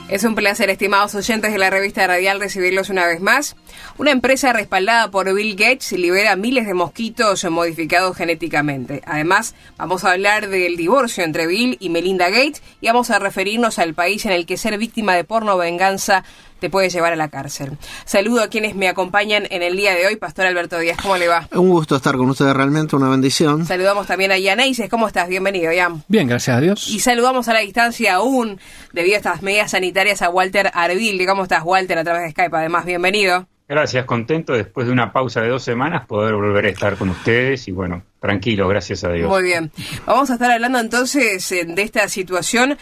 Es un placer, estimados oyentes de la revista Radial, recibirlos una vez más. Una empresa respaldada por Bill Gates libera miles de mosquitos modificados genéticamente. Además, vamos a hablar del divorcio entre Bill y Melinda Gates y vamos a referirnos al país en el que ser víctima de porno venganza te puede llevar a la cárcel. Saludo a quienes me acompañan en el día de hoy. Pastor Alberto Díaz, ¿cómo le va? Un gusto estar con ustedes, realmente una bendición. Saludamos también a Ian Eises. ¿Cómo estás? Bienvenido, Ian. Bien, gracias a Dios. Y saludamos a la distancia aún, debido a estas medidas sanitarias, a Walter Arville. ¿Cómo estás, Walter? A través de Skype, además, bienvenido. Gracias, contento después de una pausa de 2 semanas poder volver a estar con ustedes y bueno, tranquilo, gracias a Dios. Muy bien. Vamos a estar hablando entonces de esta situación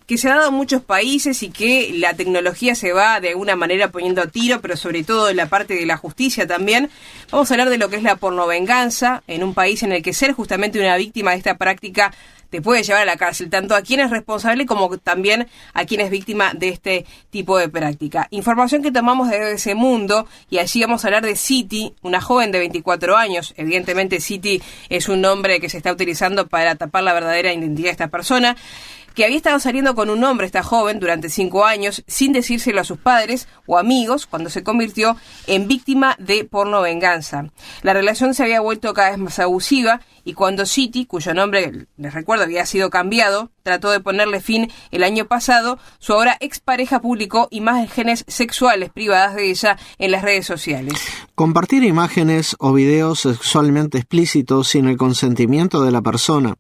que se ha dado en muchos países y que la tecnología se va de alguna manera poniendo a tiro, pero sobre todo en la parte de la justicia también. Vamos a hablar de lo que es la pornovenganza en un país en el que ser justamente una víctima de esta práctica te puede llevar a la cárcel, tanto a quien es responsable como también a quien es víctima de este tipo de práctica. Información que tomamos de BBC Mundo, y allí vamos a hablar de City, una joven de 24 años. Evidentemente City es un nombre que se está utilizando para tapar la verdadera identidad de esta persona, que había estado saliendo con un hombre, esta joven, durante 5 años, sin decírselo a sus padres o amigos, cuando se convirtió en víctima de pornovenganza. La relación se había vuelto cada vez más abusiva, y cuando City, cuyo nombre, les recuerdo, había sido cambiado, trató de ponerle fin el año pasado, su ahora expareja publicó imágenes sexuales privadas de ella en las redes sociales. Compartir imágenes o videos sexualmente explícitos sin el consentimiento de la persona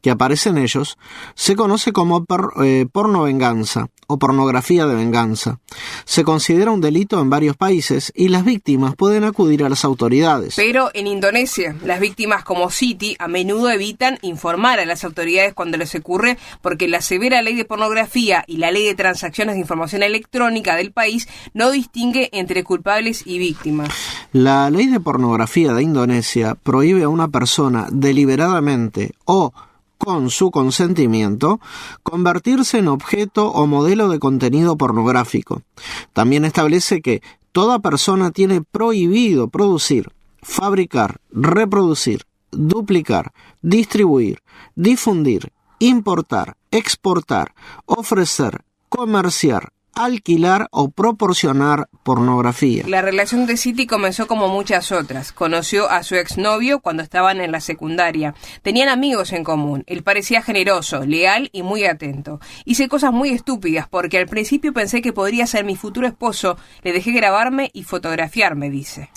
que aparece en ellos se conoce como pornovenganza o pornografía de venganza. Se considera un delito en varios países y las víctimas pueden acudir a las autoridades. Pero en Indonesia, las víctimas como Siti a menudo evitan informar a las autoridades cuando les ocurre, porque la severa ley de pornografía y la ley de transacciones de información electrónica del país no distingue entre culpables y víctimas. La ley de pornografía de Indonesia prohíbe a una persona deliberadamente o con su consentimiento, convertirse en objeto o modelo de contenido pornográfico. También establece que toda persona tiene prohibido producir, fabricar, reproducir, duplicar, distribuir, difundir, importar, exportar, ofrecer, comerciar, alquilar o proporcionar pornografía. La relación de City comenzó como muchas otras. Conoció a su exnovio cuando estaban en la secundaria. Tenían amigos en común. Él parecía generoso, leal y muy atento. Hice cosas muy estúpidas porque al principio pensé que podría ser mi futuro esposo. Le dejé grabarme y fotografiarme, dice.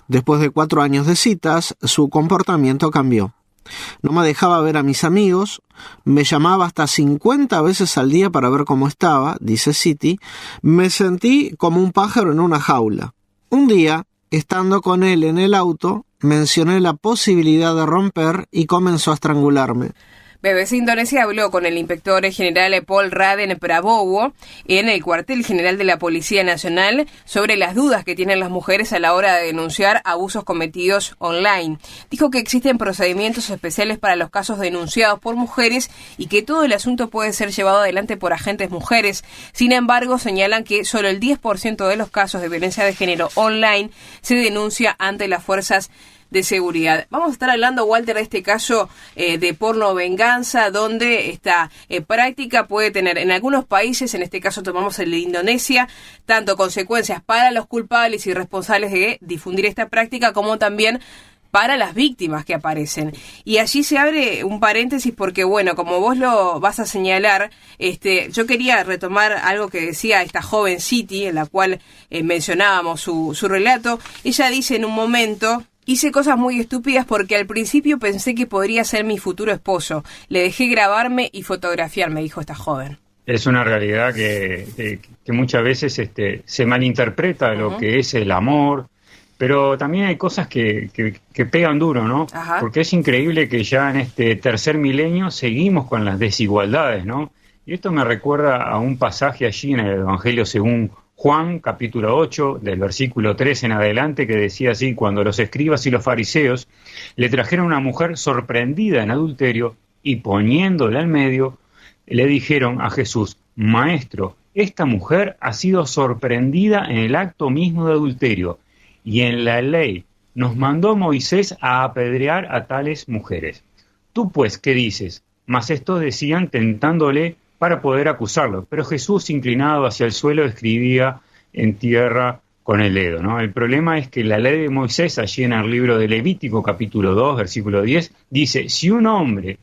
Después de 4 años de citas, su comportamiento cambió. No me dejaba ver a mis amigos, me llamaba hasta 50 veces al día para ver cómo estaba, dice City. Me sentí como un pájaro en una jaula. Un día, estando con él en el auto, mencioné la posibilidad de romper y comenzó a estrangularme. BBC Indonesia habló con el inspector general Paul Raden Prabowo en el cuartel general de la Policía Nacional sobre las dudas que tienen las mujeres a la hora de denunciar abusos cometidos online. Dijo que existen procedimientos especiales para los casos denunciados por mujeres y que todo el asunto puede ser llevado adelante por agentes mujeres. Sin embargo, señalan que solo el 10% de los casos de violencia de género online se denuncia ante las fuerzas de seguridad. Vamos a estar hablando, Walter, de este caso de pornovenganza, donde esta práctica puede tener en algunos países, en este caso tomamos el de Indonesia, tanto consecuencias para los culpables y responsables de difundir esta práctica, como también para las víctimas que aparecen. Y allí se abre un paréntesis porque, bueno, como vos lo vas a señalar, yo quería retomar algo que decía esta joven City, en la cual mencionábamos su relato. Ella dice en un momento: hice cosas muy estúpidas porque al principio pensé que podría ser mi futuro esposo. Le dejé grabarme y fotografiarme, dijo esta joven. Es una realidad que muchas veces se malinterpreta lo que es el amor, pero también hay cosas que pegan duro, ¿no? Ajá. Porque es increíble que ya en este tercer milenio seguimos con las desigualdades, ¿no? Y esto me recuerda a un pasaje allí en el Evangelio según Juan, capítulo 8, del versículo 3 en adelante, que decía así: cuando los escribas y los fariseos le trajeron a una mujer sorprendida en adulterio y poniéndola en medio, le dijeron a Jesús: Maestro, esta mujer ha sido sorprendida en el acto mismo de adulterio, y en la ley nos mandó Moisés a apedrear a tales mujeres. Tú pues, ¿qué dices? Mas estos decían tentándole para poder acusarlo. Pero Jesús, inclinado hacia el suelo, escribía en tierra con el dedo, ¿no? El problema es que la ley de Moisés, allí en el libro de Levítico, capítulo 2, versículo 10, dice, si un hombre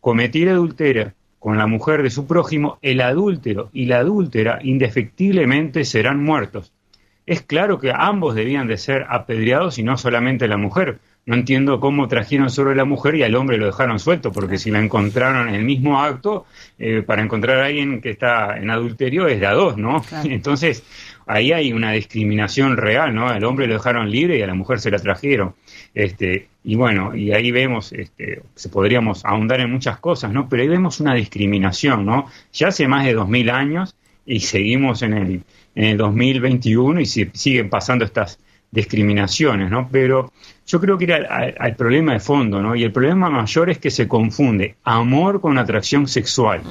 cometiera adulterio con la mujer de su prójimo, el adúltero y la adúltera indefectiblemente serán muertos. Es claro que ambos debían de ser apedreados y no solamente la mujer. No entiendo cómo trajeron sobre la mujer y al hombre lo dejaron suelto, porque si la encontraron en el mismo acto, para encontrar a alguien que está en adulterio es de a dos, ¿no? Claro. Entonces, ahí hay una discriminación real, ¿no? Al hombre lo dejaron libre y a la mujer se la trajeron. Y bueno, y ahí vemos, podríamos ahondar en muchas cosas, ¿no? Pero ahí vemos una discriminación, ¿no? Ya hace más de 2000 años y seguimos en el 2021 y siguen pasando estas discriminaciones, ¿no? Pero yo creo que era al problema de fondo, ¿no? Y el problema mayor es que se confunde amor con atracción sexual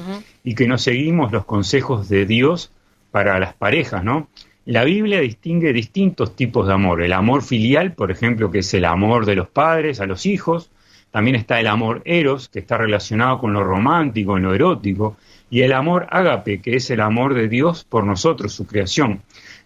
y que no seguimos los consejos de Dios para las parejas, ¿no? La Biblia distingue distintos tipos de amor. El amor filial, por ejemplo, que es el amor de los padres a los hijos. También está el amor eros, que está relacionado con lo romántico, en lo erótico. Y el amor ágape, que es el amor de Dios por nosotros, su creación.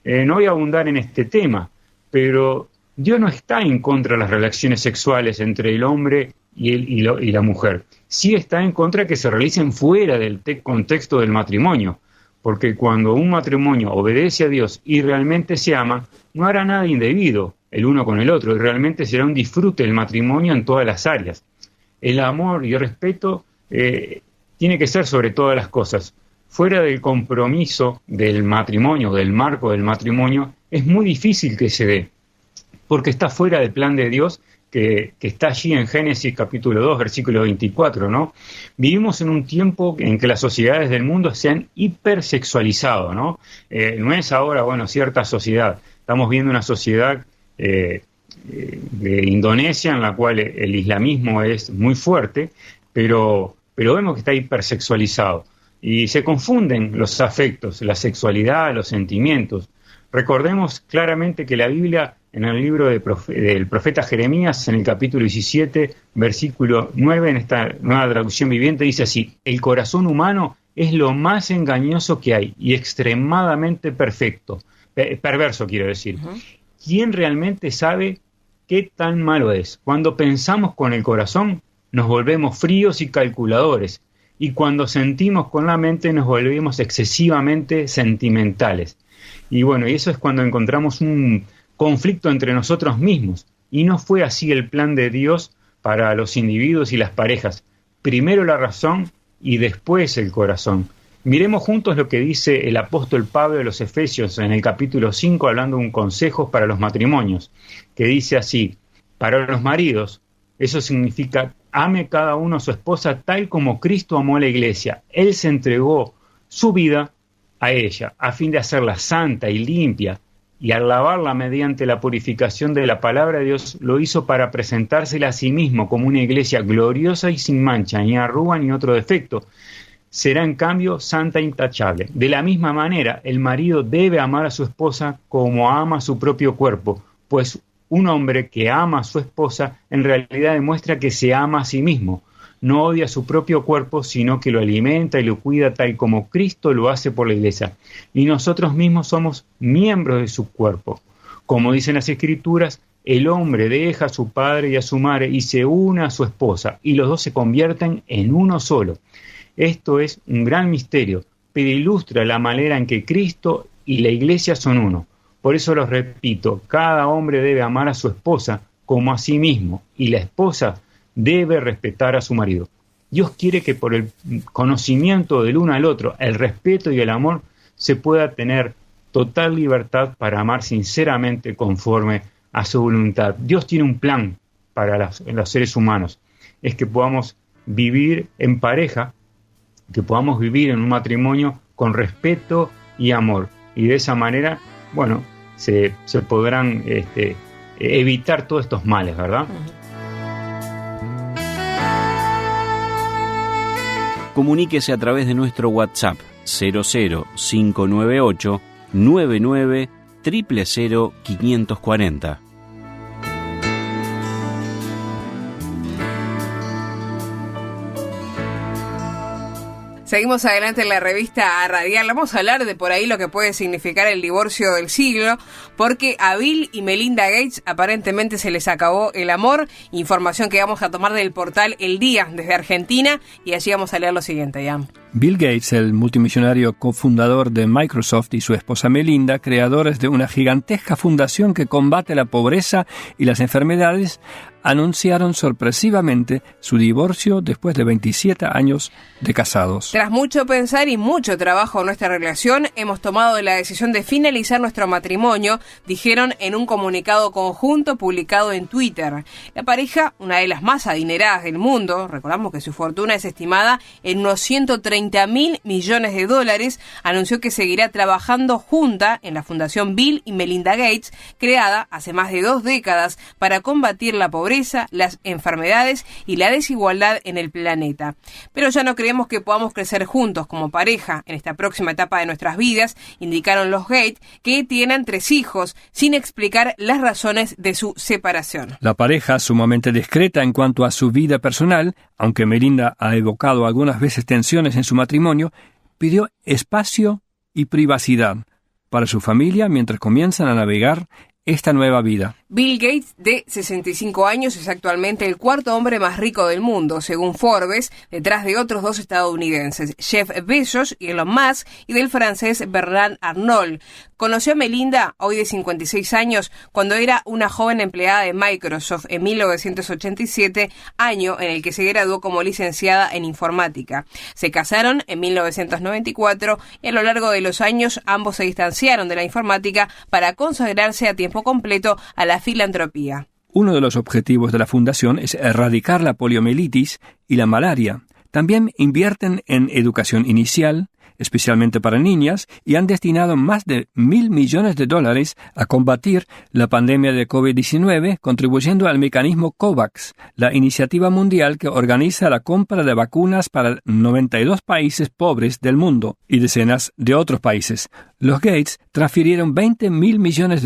No voy a abundar en este tema, pero Dios no está en contra de las relaciones sexuales entre el hombre y la mujer. Sí está en contra de que se realicen fuera del contexto del matrimonio. Porque cuando un matrimonio obedece a Dios y realmente se ama, no hará nada indebido el uno con el otro, y realmente será un disfrute del matrimonio en todas las áreas. El amor y el respeto tiene que ser sobre todas las cosas. Fuera del compromiso del matrimonio, del marco del matrimonio, es muy difícil que se dé, porque está fuera del plan de Dios que está allí en Génesis capítulo 2, versículo 24, ¿no? Vivimos en un tiempo en que las sociedades del mundo se han hipersexualizado, ¿no? No es ahora, bueno, cierta sociedad. Estamos viendo una sociedad de Indonesia en la cual el islamismo es muy fuerte, pero vemos que está hipersexualizado. Y se confunden los afectos, la sexualidad, los sentimientos. Recordemos claramente que la Biblia, en el libro del profeta Jeremías, en el capítulo 17, versículo 9, en esta nueva traducción viviente, dice así: el corazón humano es lo más engañoso que hay y extremadamente perverso, quiero decir. ¿Quién realmente sabe qué tan malo es? Cuando pensamos con el corazón, nos volvemos fríos y calculadores, y cuando sentimos con la mente, nos volvemos excesivamente sentimentales. Y bueno, y eso es cuando encontramos un conflicto entre nosotros mismos. Y no fue así el plan de Dios para los individuos y las parejas. Primero la razón y después el corazón. Miremos juntos lo que dice el apóstol Pablo de los Efesios en el capítulo 5, hablando de un consejo para los matrimonios, que dice así: para los maridos, eso significa: ame cada uno a su esposa tal como Cristo amó a la iglesia. Él se entregó su vida a ella, a fin de hacerla santa y limpia, y al lavarla mediante la purificación de la palabra de Dios, lo hizo para presentársela a sí mismo como una iglesia gloriosa y sin mancha, ni arruga ni otro defecto. Será en cambio santa e intachable. De la misma manera, el marido debe amar a su esposa como ama a su propio cuerpo, pues un hombre que ama a su esposa en realidad demuestra que se ama a sí mismo. No odia su propio cuerpo, sino que lo alimenta y lo cuida tal como Cristo lo hace por la iglesia. Y nosotros mismos somos miembros de su cuerpo. Como dicen las Escrituras, el hombre deja a su padre y a su madre y se une a su esposa, y los dos se convierten en uno solo. Esto es un gran misterio, pero ilustra la manera en que Cristo y la iglesia son uno. Por eso los repito, cada hombre debe amar a su esposa como a sí mismo, y la esposa debe respetar a su marido. Dios quiere que por el conocimiento del uno al otro, el respeto y el amor, se pueda tener total libertad para amar sinceramente conforme a su voluntad. Dios tiene un plan para los seres humanos. Es que podamos vivir en pareja, que podamos vivir en un matrimonio con respeto y amor. Y de esa manera, bueno, se podrán evitar todos estos males, ¿verdad? Comuníquese a través de nuestro WhatsApp 00598 99 000 540. Seguimos adelante en la revista Radial. Vamos a hablar de por ahí lo que puede significar el divorcio del siglo, porque a Bill y Melinda Gates aparentemente se les acabó el amor. Información que vamos a tomar del portal El Día desde Argentina, y allí vamos a leer lo siguiente, Jan. Bill Gates, el multimillonario cofundador de Microsoft, y su esposa Melinda, creadores de una gigantesca fundación que combate la pobreza y las enfermedades, anunciaron sorpresivamente su divorcio después de 27 años de casados. Tras mucho pensar y mucho trabajo en nuestra relación, hemos tomado la decisión de finalizar nuestro matrimonio, dijeron en un comunicado conjunto publicado en Twitter. La pareja, una de las más adineradas del mundo, recordamos que su fortuna es estimada en unos 130.000 millones de dólares, anunció que seguirá trabajando junta en la Fundación Bill y Melinda Gates, creada hace más de 2 décadas para combatir la pobreza, las enfermedades y la desigualdad en el planeta. Pero ya no creemos que podamos crecer juntos como pareja en esta próxima etapa de nuestras vidas, indicaron los Gates, que tienen 3 hijos, sin explicar las razones de su separación. La pareja, sumamente discreta en cuanto a su vida personal, aunque Melinda ha evocado algunas veces tensiones en su matrimonio, pidió espacio y privacidad para su familia mientras comienzan a navegar esta nueva vida. Bill Gates, de 65 años, es actualmente el 4º hombre más rico del mundo, según Forbes, detrás de otros 2 estadounidenses, Jeff Bezos y Elon Musk, y del francés Bernard Arnault. Conoció a Melinda, hoy de 56 años, cuando era una joven empleada de Microsoft en 1987, año en el que se graduó como licenciada en informática. Se casaron en 1994 y a lo largo de los años ambos se distanciaron de la informática para consagrarse a tiempo completo a la filantropía. Uno de los objetivos de la fundación es erradicar la poliomielitis y la malaria. También invierten en educación inicial, especialmente para niñas, y han destinado más de $1.000 millones a combatir la pandemia de COVID-19, contribuyendo al mecanismo COVAX, la iniciativa mundial que organiza la compra de vacunas para 92 países pobres del mundo y decenas de otros países. Los Gates transfirieron $20.000 millones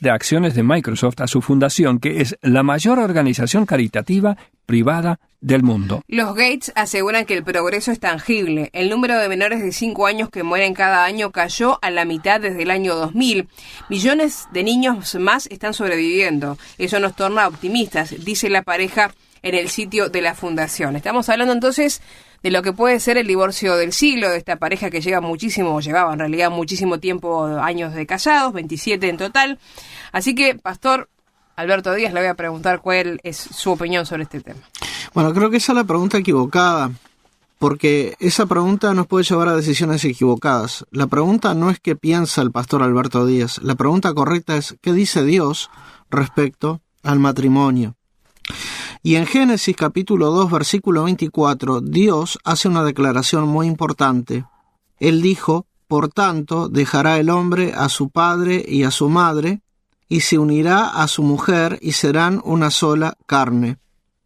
de acciones de Microsoft a su fundación, que es la mayor organización caritativa privada del mundo. Los Gates aseguran que el progreso es tangible. El número de menores de 5 años que mueren cada año cayó a la mitad desde el año 2000. Millones de niños más están sobreviviendo. Eso nos torna optimistas, dice la pareja en el sitio de la fundación. Estamos hablando entonces de lo que puede ser el divorcio del siglo, de esta pareja que llevaba en realidad muchísimo tiempo, años de casados, 27 en total. Así que, Pastor Alberto Díaz, le voy a preguntar cuál es su opinión sobre este tema. Bueno, creo que esa es la pregunta equivocada, porque esa pregunta nos puede llevar a decisiones equivocadas. La pregunta no es qué piensa el pastor Alberto Díaz, la pregunta correcta es qué dice Dios respecto al matrimonio. Y en Génesis capítulo 2, versículo 24, Dios hace una declaración muy importante. Él dijo, por tanto, dejará el hombre a su padre y a su madre, y se unirá a su mujer, y serán una sola carne.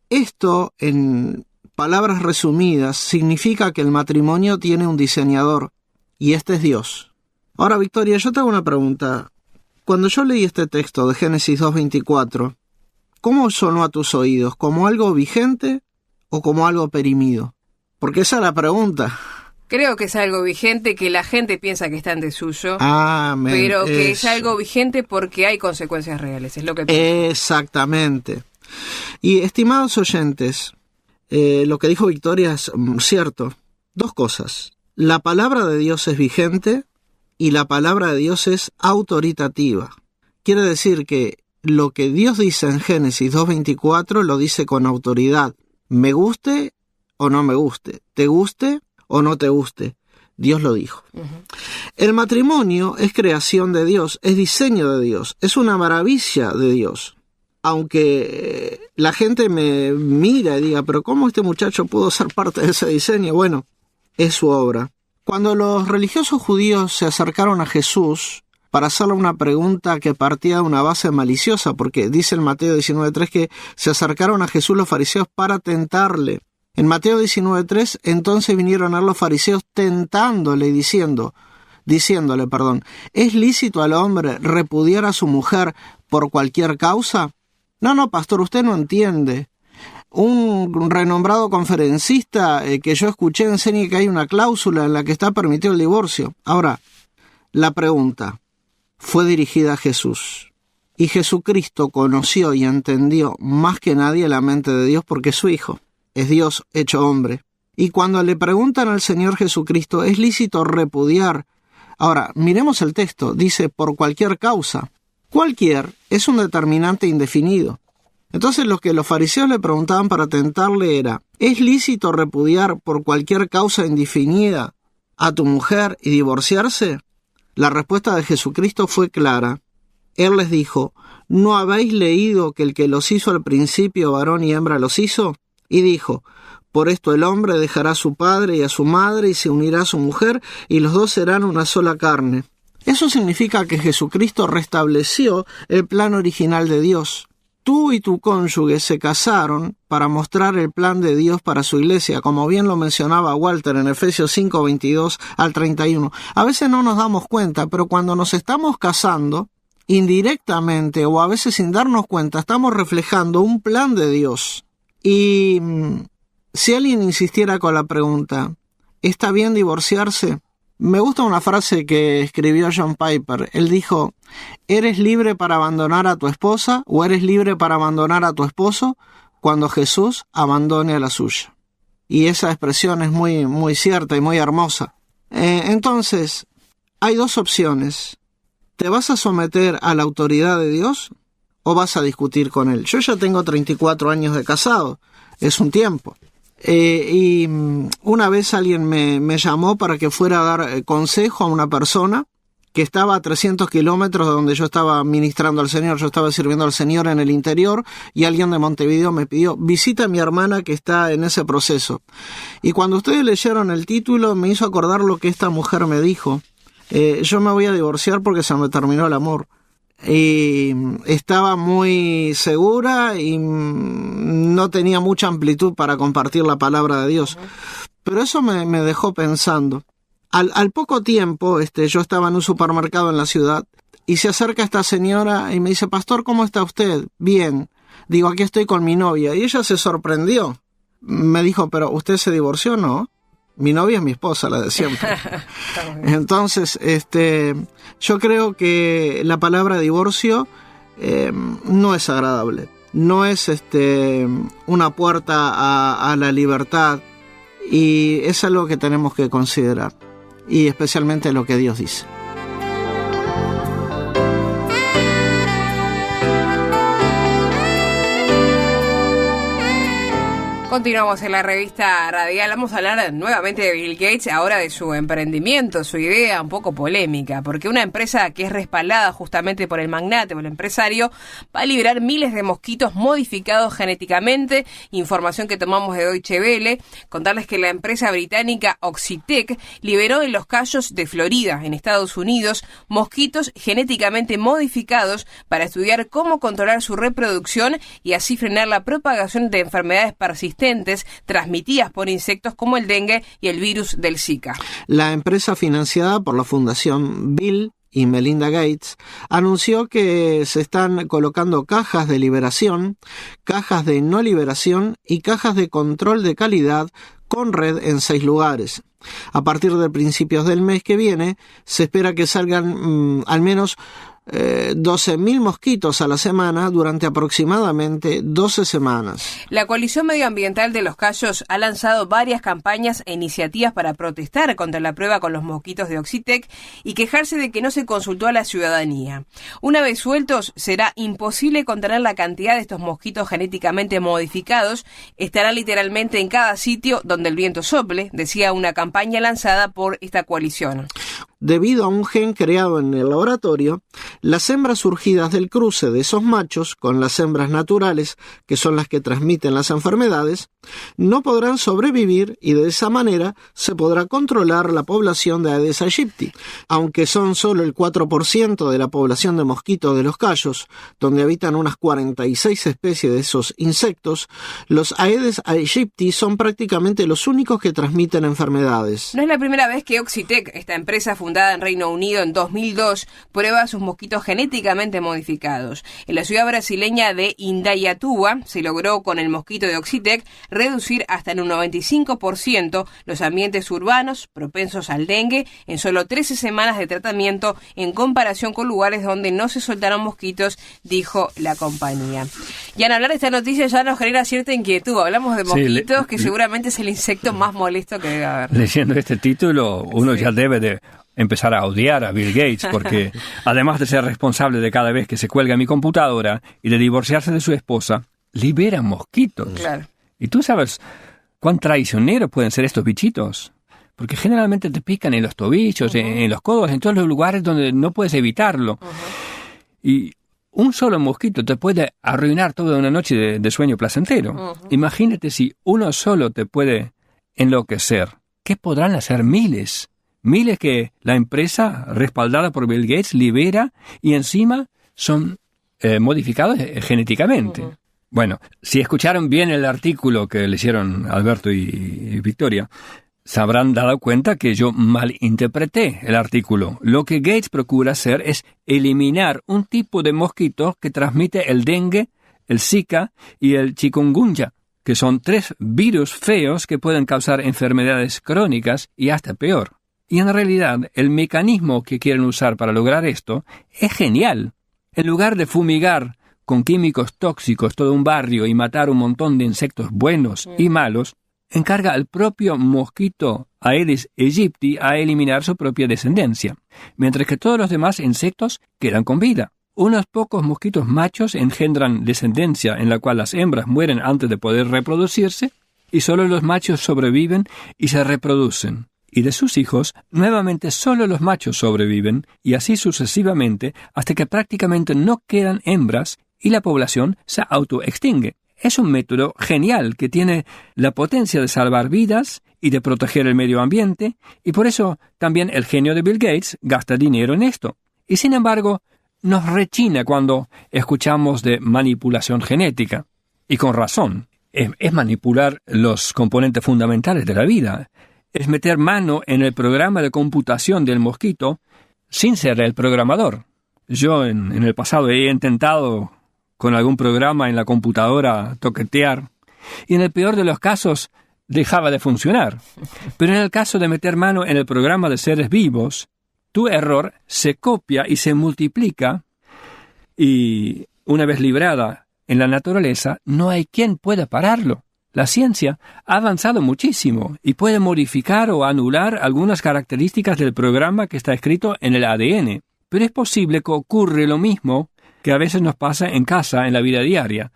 Esto, en palabras resumidas, significa que el matrimonio tiene un diseñador, y este es Dios. Ahora, Victoria, yo te hago una pregunta. Cuando yo leí este texto de Génesis 2:24, ¿cómo sonó a tus oídos? ¿Como algo vigente o como algo perimido? Porque esa es la pregunta. Creo que es algo vigente, que la gente piensa que está en desuso, pero que es algo vigente porque hay consecuencias reales, es lo que pienso. Exactamente. Y, estimados oyentes, lo que dijo Victoria es cierto. 2 cosas. La palabra de Dios es vigente y la palabra de Dios es autoritativa. Quiere decir que lo que Dios dice en Génesis 2:24 lo dice con autoridad. Me guste o no me guste, te guste o no te guste, Dios lo dijo. El matrimonio es creación de Dios, es diseño de Dios, es una maravilla de Dios. Aunque la gente me mira y diga, pero ¿cómo este muchacho pudo ser parte de ese diseño? Bueno, es su obra. Cuando los religiosos judíos se acercaron a Jesús para hacerle una pregunta que partía de una base maliciosa, porque dice en Mateo 19:3 que se acercaron a Jesús los fariseos para tentarle. En Mateo 19:3, entonces vinieron a los fariseos tentándole y diciéndole, ¿es lícito al hombre repudiar a su mujer por cualquier causa? No, pastor, usted no entiende. un renombrado conferencista que yo escuché enseña que hay una cláusula en la que está permitido el divorcio. Ahora, la pregunta fue dirigida a Jesús. Y Jesucristo conoció y entendió más que nadie la mente de Dios porque es su Hijo, es Dios hecho hombre. Y cuando le preguntan al Señor Jesucristo, ¿es lícito repudiar? Ahora, miremos el texto, dice, por cualquier causa. Cualquier es un determinante indefinido. Entonces lo que los fariseos le preguntaban para tentarle era, ¿es lícito repudiar por cualquier causa indefinida a tu mujer y divorciarse? La respuesta de Jesucristo fue clara. Él les dijo, ¿no habéis leído que el que los hizo al principio varón y hembra los hizo? Y dijo, por esto el hombre dejará a su padre y a su madre y se unirá a su mujer y los dos serán una sola carne. Eso significa que Jesucristo restableció el plan original de Dios. Tú y tu cónyuge se casaron para mostrar el plan de Dios para su iglesia, como bien lo mencionaba Walter en Efesios 5, 22 al 31. A veces no nos damos cuenta, pero cuando nos estamos casando, indirectamente o a veces sin darnos cuenta, estamos reflejando un plan de Dios. Y si alguien insistiera con la pregunta, ¿está bien divorciarse? Me gusta una frase que escribió John Piper. Él dijo, ¿eres libre para abandonar a tu esposa o eres libre para abandonar a tu esposo cuando Jesús abandone a la suya? Y esa expresión es muy, muy cierta y muy hermosa. Entonces, hay dos opciones. ¿Te vas a someter a la autoridad de Dios o vas a discutir con Él? Yo ya tengo 34 años de casado. Es un tiempo. Y una vez alguien me llamó para que fuera a dar consejo a una persona que estaba a 300 kilómetros de donde yo estaba ministrando al Señor. Yo estaba sirviendo al Señor en el interior y alguien de Montevideo me pidió, visita a mi hermana que está en ese proceso. Y cuando ustedes leyeron el título me hizo acordar lo que esta mujer me dijo. Yo me voy a divorciar porque se me terminó el amor. Y estaba muy segura y no tenía mucha amplitud para compartir la palabra de Dios. Pero eso me dejó pensando. Al poco tiempo, yo estaba en un supermercado en la ciudad y se acerca esta señora y me dice, pastor, ¿cómo está usted? Bien. Digo, aquí estoy con mi novia. Y ella se sorprendió. Me dijo, ¿pero usted se divorció? No. Mi novia es mi esposa, la de siempre. Entonces, yo creo que la palabra divorcio no es agradable. No es una puerta a la libertad. Y es algo que tenemos que considerar. Y especialmente lo que Dios dice. Continuamos en la revista radial. Vamos a hablar nuevamente de Bill Gates, ahora de su emprendimiento, su idea un poco polémica, porque una empresa que es respaldada justamente por el magnate o el empresario va a liberar miles de mosquitos modificados genéticamente. Información que tomamos de Deutsche Welle. Contarles que la empresa británica Oxitec liberó en Los Cayos de Florida, en Estados Unidos, mosquitos genéticamente modificados para estudiar cómo controlar su reproducción y así frenar la propagación de enfermedades persistentes transmitidas por insectos como el dengue y el virus del Zika. La empresa financiada por la Fundación Bill y Melinda Gates anunció que se están colocando cajas de liberación, cajas de no liberación y cajas de control de calidad con red en 6 lugares. A partir de principios del mes que viene, se espera que salgan al menos 12.000 mosquitos a la semana durante aproximadamente 12 semanas. La Coalición Medioambiental de Los Cayos ha lanzado varias campañas e iniciativas para protestar contra la prueba con los mosquitos de Oxitec y quejarse de que no se consultó a la ciudadanía. Una vez sueltos, será imposible contener la cantidad de estos mosquitos genéticamente modificados. Estarán literalmente en cada sitio donde el viento sople, decía una campaña lanzada por esta coalición. Debido a un gen creado en el laboratorio, las hembras surgidas del cruce de esos machos con las hembras naturales, que son las que transmiten las enfermedades, no podrán sobrevivir y de esa manera se podrá controlar la población de Aedes aegypti. Aunque son solo el 4% de la población de mosquitos de Los Cayos, donde habitan unas 46 especies de esos insectos, los Aedes aegypti son prácticamente los únicos que transmiten enfermedades. No es la primera vez que Oxitec, esta empresa empresa fundada en Reino Unido en 2002 prueba sus mosquitos genéticamente modificados. En la ciudad brasileña de Indaiatuba se logró con el mosquito de Oxitec reducir hasta en un 95% los ambientes urbanos propensos al dengue en solo 13 semanas de tratamiento en comparación con lugares donde no se soltaron mosquitos, dijo la compañía. Y al hablar de esta noticia ya nos genera cierta inquietud. Hablamos de mosquitos, que seguramente es el insecto más molesto que debe haber. Leyendo este título, uno ya debe de empezar a odiar a Bill Gates, porque además de ser responsable de cada vez que se cuelga mi computadora y de divorciarse de su esposa, libera mosquitos. Claro. Y tú sabes cuán traicioneros pueden ser estos bichitos, porque generalmente te pican en los tobillos, en los codos, en todos los lugares donde no puedes evitarlo. Y un solo mosquito te puede arruinar toda una noche de sueño placentero. Imagínate si uno solo te puede enloquecer. ¿Qué podrán hacer miles? Miles que la empresa respaldada por Bill Gates libera y encima son modificados genéticamente. Bueno, si escucharon bien el artículo que le hicieron Alberto y Victoria, se habrán dado cuenta que yo malinterpreté el artículo. Lo que Gates procura hacer es eliminar un tipo de mosquito que transmite el dengue, el Zika y el chikungunya, que son 3 virus feos que pueden causar enfermedades crónicas y hasta peor. Y en realidad, el mecanismo que quieren usar para lograr esto es genial. En lugar de fumigar con químicos tóxicos todo un barrio y matar un montón de insectos buenos y malos, encarga al propio mosquito Aedes aegypti a eliminar su propia descendencia, mientras que todos los demás insectos quedan con vida. Unos pocos mosquitos machos engendran descendencia en la cual las hembras mueren antes de poder reproducirse, y solo los machos sobreviven y se reproducen. Y de sus hijos, nuevamente solo los machos sobreviven, y así sucesivamente, hasta que prácticamente no quedan hembras y la población se autoextingue. Es un método genial que tiene la potencia de salvar vidas y de proteger el medio ambiente, y por eso también el genio de Bill Gates gasta dinero en esto. Y sin embargo, nos rechina cuando escuchamos de manipulación genética. Y con razón. Es manipular los componentes fundamentales de la vida. Es meter mano en el programa de computación del mosquito sin ser el programador. Yo en el pasado he intentado con algún programa en la computadora toquetear, y en el peor de los casos dejaba de funcionar. Pero en el caso de meter mano en el programa de seres vivos, tu error se copia y se multiplica, y una vez librada en la naturaleza, no hay quien pueda pararlo. La ciencia ha avanzado muchísimo y puede modificar o anular algunas características del programa que está escrito en el ADN, pero es posible que ocurra lo mismo que a veces nos pasa en casa, en la vida diaria.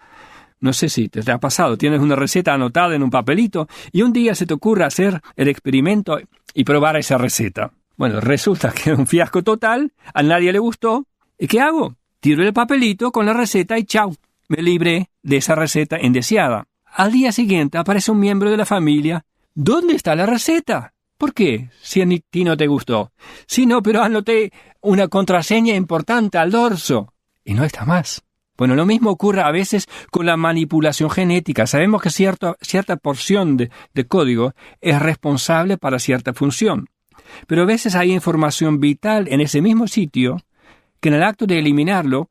No sé si te ha pasado, tienes una receta anotada en un papelito y un día se te ocurre hacer el experimento y probar esa receta. Bueno, resulta que es un fiasco total, a nadie le gustó. ¿Y qué hago? Tiro el papelito con la receta y chau, me libré de esa receta indeseada. Al día siguiente aparece un miembro de la familia. ¿Dónde está la receta? ¿Por qué? Si a ti no te gustó. Sí, no, pero anoté una contraseña importante al dorso. Y no está más. Bueno, lo mismo ocurre a veces con la manipulación genética. Sabemos que cierta porción de código es responsable para cierta función. Pero a veces hay información vital en ese mismo sitio que en el acto de eliminarlo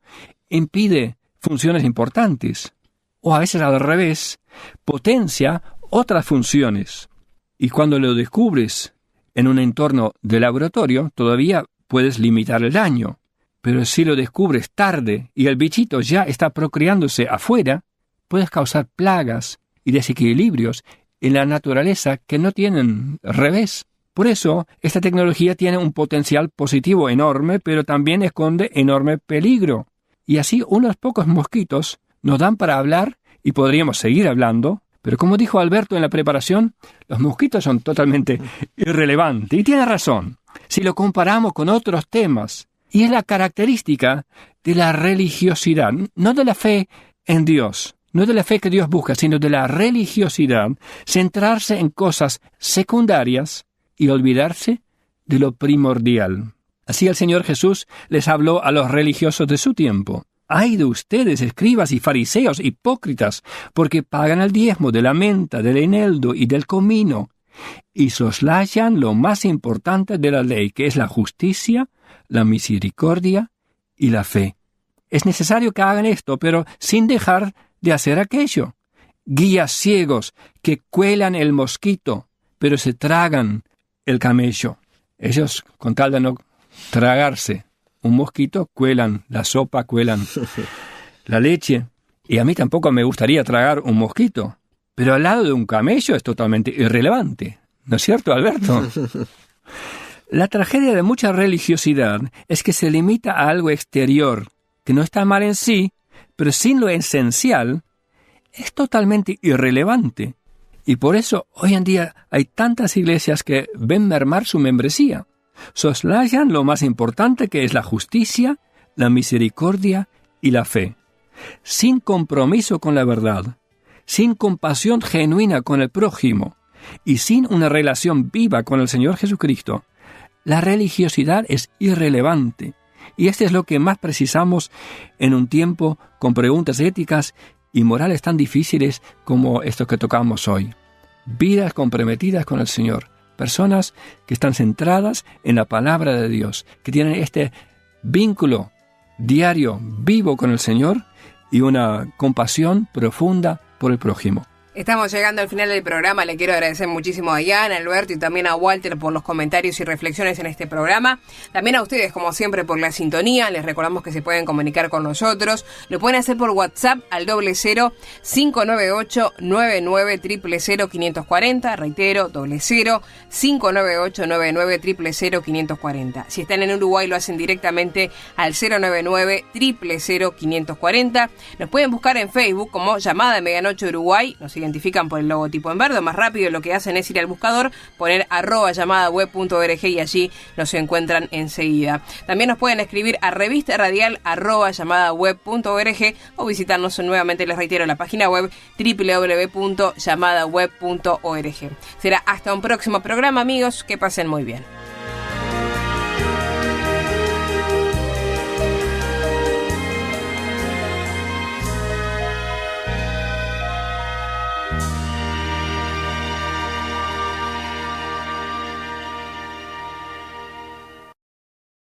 impide funciones importantes. O a veces al revés, potencia otras funciones. Y cuando lo descubres en un entorno de laboratorio, todavía puedes limitar el daño. Pero si lo descubres tarde y el bichito ya está procreándose afuera, puedes causar plagas y desequilibrios en la naturaleza que no tienen revés. Por eso, esta tecnología tiene un potencial positivo enorme, pero también esconde enorme peligro. Y así unos pocos mosquitos nos dan para hablar y podríamos seguir hablando, pero como dijo Alberto en la preparación, los mosquitos son totalmente irrelevantes. Y tiene razón, si lo comparamos con otros temas. Y es la característica de la religiosidad, no de la fe en Dios, no de la fe que Dios busca, sino de la religiosidad, centrarse en cosas secundarias y olvidarse de lo primordial. Así el Señor Jesús les habló a los religiosos de su tiempo. ¡Ay de ustedes, escribas y fariseos hipócritas, porque pagan el diezmo de la menta, del eneldo y del comino, y soslayan lo más importante de la ley, que es la justicia, la misericordia y la fe. Es necesario que hagan esto, pero sin dejar de hacer aquello. Guías ciegos que cuelan el mosquito, pero se tragan el camello. Ellos, con tal de no tragarse un mosquito, cuelan la sopa, cuelan la leche. Y a mí tampoco me gustaría tragar un mosquito. Pero al lado de un camello es totalmente irrelevante. ¿No es cierto, Alberto? La tragedia de mucha religiosidad es que se limita a algo exterior, que no está mal en sí, pero sin lo esencial, es totalmente irrelevante. Y por eso hoy en día hay tantas iglesias que ven mermar su membresía. Soslayan lo más importante, que es la justicia, la misericordia y la fe. Sin compromiso con la verdad, sin compasión genuina con el prójimo y sin una relación viva con el Señor Jesucristo, la religiosidad es irrelevante. Y esto es lo que más precisamos en un tiempo con preguntas éticas y morales tan difíciles como estos que tocamos hoy. Vidas comprometidas con el Señor. Personas que están centradas en la palabra de Dios, que tienen este vínculo diario, vivo con el Señor y una compasión profunda por el prójimo. Estamos llegando al final del programa. Le quiero agradecer muchísimo a Diana, a Alberto y también a Walter por los comentarios y reflexiones en este programa. También a ustedes, como siempre, por la sintonía. Les recordamos que se pueden comunicar con nosotros. Lo pueden hacer por WhatsApp al 00-598-99-000-540. Reitero, 00-598-99-000-540. Si están en Uruguay, lo hacen directamente al 099-000-540. Nos pueden buscar en Facebook como Llamada de Medianoche Uruguay. Nos identifican por el logotipo en verde. Más rápido lo que hacen es ir al buscador, poner @llamadaweb.org y allí nos encuentran enseguida. También nos pueden escribir a revistaradial@llamadaweb.org o visitarnos nuevamente, les reitero, la página web www.llamadaweb.org. Será hasta un próximo programa, amigos. Que pasen muy bien.